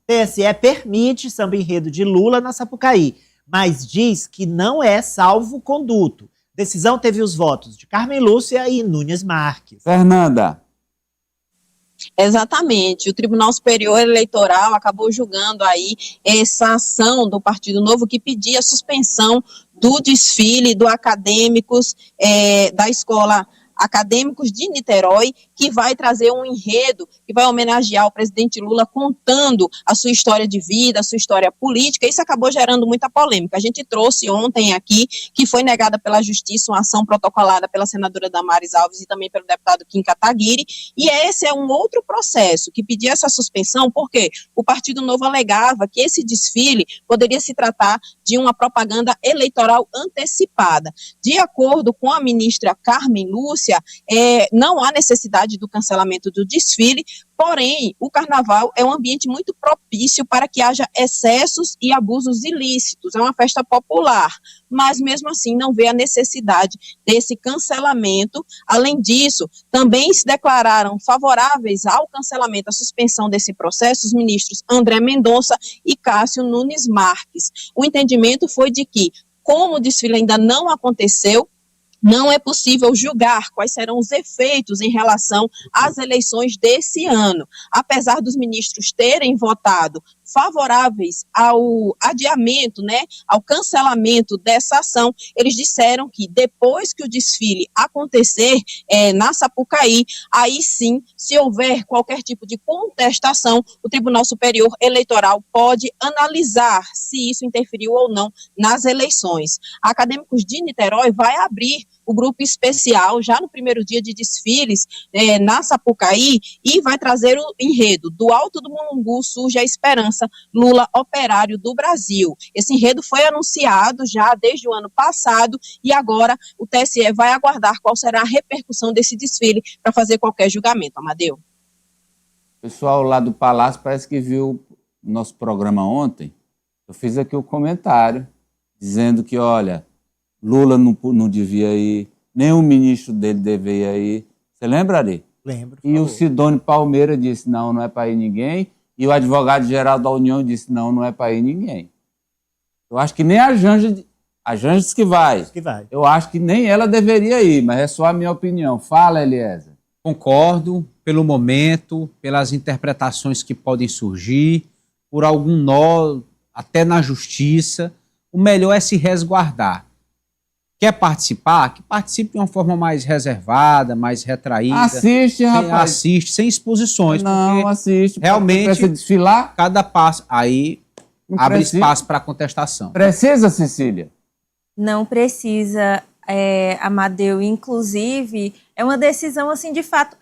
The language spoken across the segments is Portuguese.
TSE permite samba-enredo de Lula na Sapucaí, mas diz que não é salvo-conduto. Decisão teve os votos de Carmen Lúcia e Nunes Marques. Fernanda. Exatamente, o Tribunal Superior Eleitoral acabou julgando aí essa ação do Partido Novo que pedia a suspensão do desfile do acadêmicos da escola Acadêmicos de Niterói, que vai trazer um enredo que vai homenagear o presidente Lula contando a sua história de vida, a sua história política. Isso acabou gerando muita polêmica. A gente trouxe ontem aqui que foi negada pela Justiça uma ação protocolada pela senadora Damares Alves e também pelo deputado Kim Kataguiri, e esse é um outro processo que pedia essa suspensão porque o Partido Novo alegava que esse desfile poderia se tratar de uma propaganda eleitoral antecipada. De acordo com a ministra Carmen Lúcia, não há necessidade do cancelamento do desfile, porém, o carnaval é um ambiente muito propício para que haja excessos e abusos ilícitos, é uma festa popular, mas mesmo assim não vê a necessidade desse cancelamento. Além disso, também se declararam favoráveis ao cancelamento, à suspensão desse processo, os ministros André Mendonça e Cássio Nunes Marques. O entendimento foi de que, como o desfile ainda não aconteceu, não é possível julgar quais serão os efeitos em relação às eleições desse ano. Apesar dos ministros terem votado favoráveis ao adiamento, ao cancelamento dessa ação, eles disseram que depois que o desfile acontecer na Sapucaí, aí sim, se houver qualquer tipo de contestação, o Tribunal Superior Eleitoral pode analisar se isso interferiu ou não nas eleições. A Acadêmicos de Niterói vai abrir o grupo especial já no primeiro dia de desfiles na Sapucaí e vai trazer o enredo do Alto do Mulungu surge a esperança, Lula operário do Brasil. Esse enredo foi anunciado já desde o ano passado e agora o TSE vai aguardar qual será a repercussão desse desfile para fazer qualquer julgamento. Amadeu. O pessoal lá do Palácio parece que viu o nosso programa ontem. Eu fiz aqui o comentário dizendo que, olha, Lula não devia ir, nem o ministro dele deveria ir. Você lembra, Ari? Lembro. E o Sidônio Palmeira disse, não é para ir ninguém. E o advogado-geral da União disse, não é para ir ninguém. Eu acho que nem a Janja disse que vai. Eu acho que nem ela deveria ir, mas é só a minha opinião. Fala, Eliezer. Concordo pelo momento, pelas interpretações que podem surgir, por algum nó, até na justiça. O melhor é se resguardar. Quer participar? Que participe de uma forma mais reservada, mais retraída. Assiste, rapaz. Assiste, sem exposições. Não, assiste. Realmente, precisa desfilar? Cada passo, aí abre espaço para contestação. Precisa, Cecília? Não precisa, Amadeu. Inclusive, é uma decisão, assim, de fato,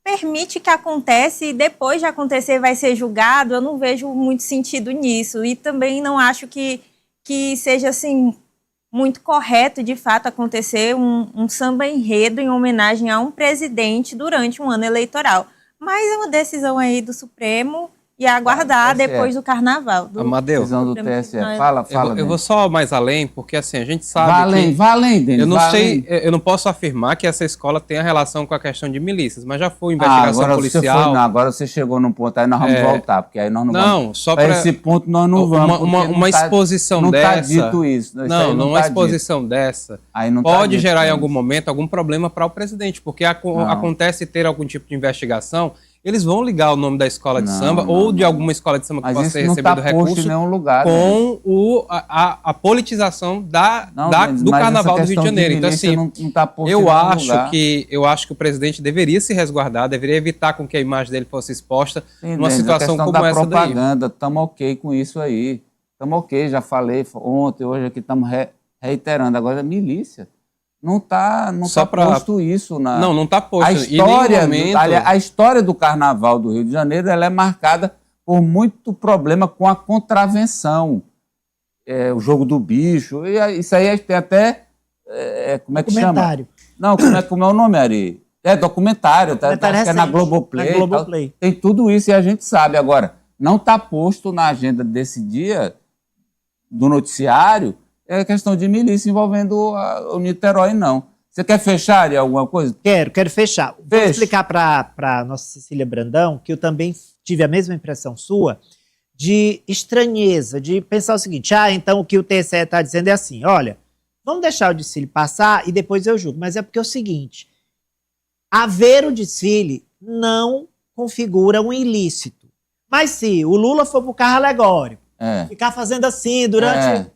permite que aconteça e depois de acontecer vai ser julgado. Eu não vejo muito sentido nisso. E também não acho que seja, assim, muito correto, de fato, acontecer um samba-enredo em homenagem a um presidente durante um ano eleitoral. Mas é uma decisão aí do Supremo e aguardar depois do Carnaval. Amadeu, decisão do TSE. Fala. Eu vou só mais além, porque assim, a gente sabe Vai além, Denis. Eu não sei, eu não posso afirmar que essa escola tenha relação com a questão de milícias, mas já foi investigação policial. Agora você chegou num ponto, aí nós vamos voltar, porque aí nós não vamos. Só para esse ponto nós não vamos. Uma exposição dessa. Não está dito isso. Uma exposição dessa pode gerar em algum momento algum problema para o presidente, porque acontece ter algum tipo de investigação. Eles vão ligar o nome da escola de samba ou de alguma escola de samba que possa ter recebido recurso em nenhum lugar, com a politização do Carnaval do Rio de Janeiro. Então, assim, eu acho que o presidente deveria se resguardar, deveria evitar com que a imagem dele fosse exposta numa situação como essa daí. Propaganda, estamos ok com isso aí. Estamos ok, já falei ontem, hoje aqui estamos reiterando. Agora, milícia. Não está posto isso. Não está posto. A história do Carnaval do Rio de Janeiro ela é marcada por muito problema com a contravenção. O jogo do bicho. Isso aí tem até... como é que chama? Documentário. Não, como é o nome, Ari? Documentário. Acho que é na Globoplay. Tem tudo isso e a gente sabe. Agora, não está posto na agenda desse dia, do noticiário, questão de milícia envolvendo o Niterói, não. Você quer fechar de alguma coisa? Quero fechar. Vou explicar para a nossa Cecília Brandão que eu também tive a mesma impressão sua de estranheza, de pensar o seguinte, então o que o TSE está dizendo é assim, olha, vamos deixar o desfile passar e depois eu julgo. Mas é porque é o seguinte, haver o desfile não configura um ilícito. Mas se o Lula for para o carro alegórico, ficar fazendo assim durante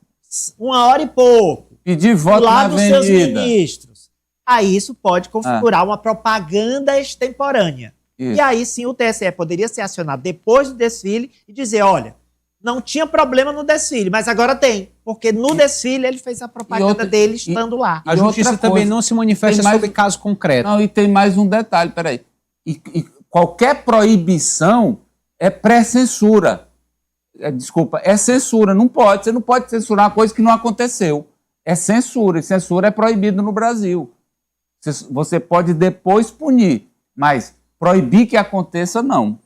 1 hora e pouco, pedir voto lá na dos avenida, seus ministros, aí isso pode configurar uma propaganda extemporânea. Isso. E aí sim o TSE poderia ser acionado depois do desfile e dizer, olha, não tinha problema no desfile, mas agora tem, porque no desfile ele fez a propaganda dele estando lá. A justiça também não se manifesta sobre caso concreto. Não, e tem mais um detalhe, peraí. E qualquer proibição é pré-censura. Desculpa, é censura, não pode. Você não pode censurar uma coisa que não aconteceu. É censura, e censura é proibido no Brasil. Você pode depois punir, mas proibir que aconteça, não.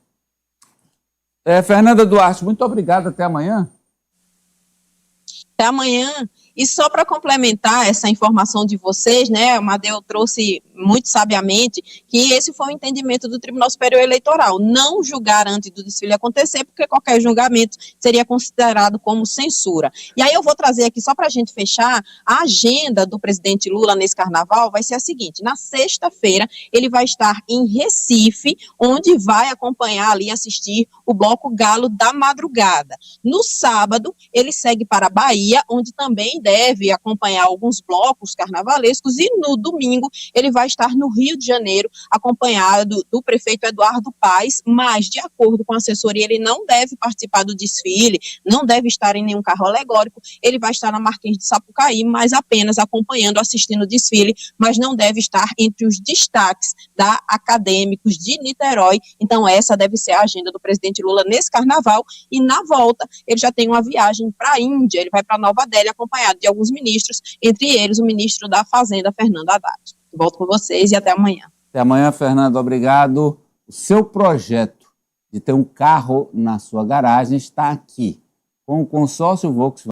Fernanda Duarte, muito obrigado. Até amanhã. Até amanhã. E só para complementar essa informação de vocês, né, o Amadeu trouxe muito sabiamente que esse foi o entendimento do Tribunal Superior Eleitoral, não julgar antes do desfile acontecer, porque qualquer julgamento seria considerado como censura. E aí eu vou trazer aqui, só para a gente fechar, a agenda do presidente Lula nesse carnaval vai ser a seguinte, na sexta-feira ele vai estar em Recife, onde vai acompanhar ali, assistir o Bloco Galo da Madrugada. No sábado, ele segue para a Bahia, onde também deve acompanhar alguns blocos carnavalescos, e no domingo ele vai estar no Rio de Janeiro, acompanhado do prefeito Eduardo Paes, mas de acordo com a assessoria ele não deve participar do desfile, não deve estar em nenhum carro alegórico, ele vai estar na Marquês de Sapucaí, mas apenas acompanhando, assistindo o desfile, mas não deve estar entre os destaques da Acadêmicos de Niterói. Então essa deve ser a agenda do presidente Lula nesse carnaval, e na volta ele já tem uma viagem para a Índia, ele vai para Nova Delhi acompanhado de alguns ministros, entre eles o ministro da Fazenda, Fernando Haddad. Volto com vocês e até amanhã. Até amanhã, Fernando, obrigado. O seu projeto de ter um carro na sua garagem está aqui, com o consórcio Volkswagen.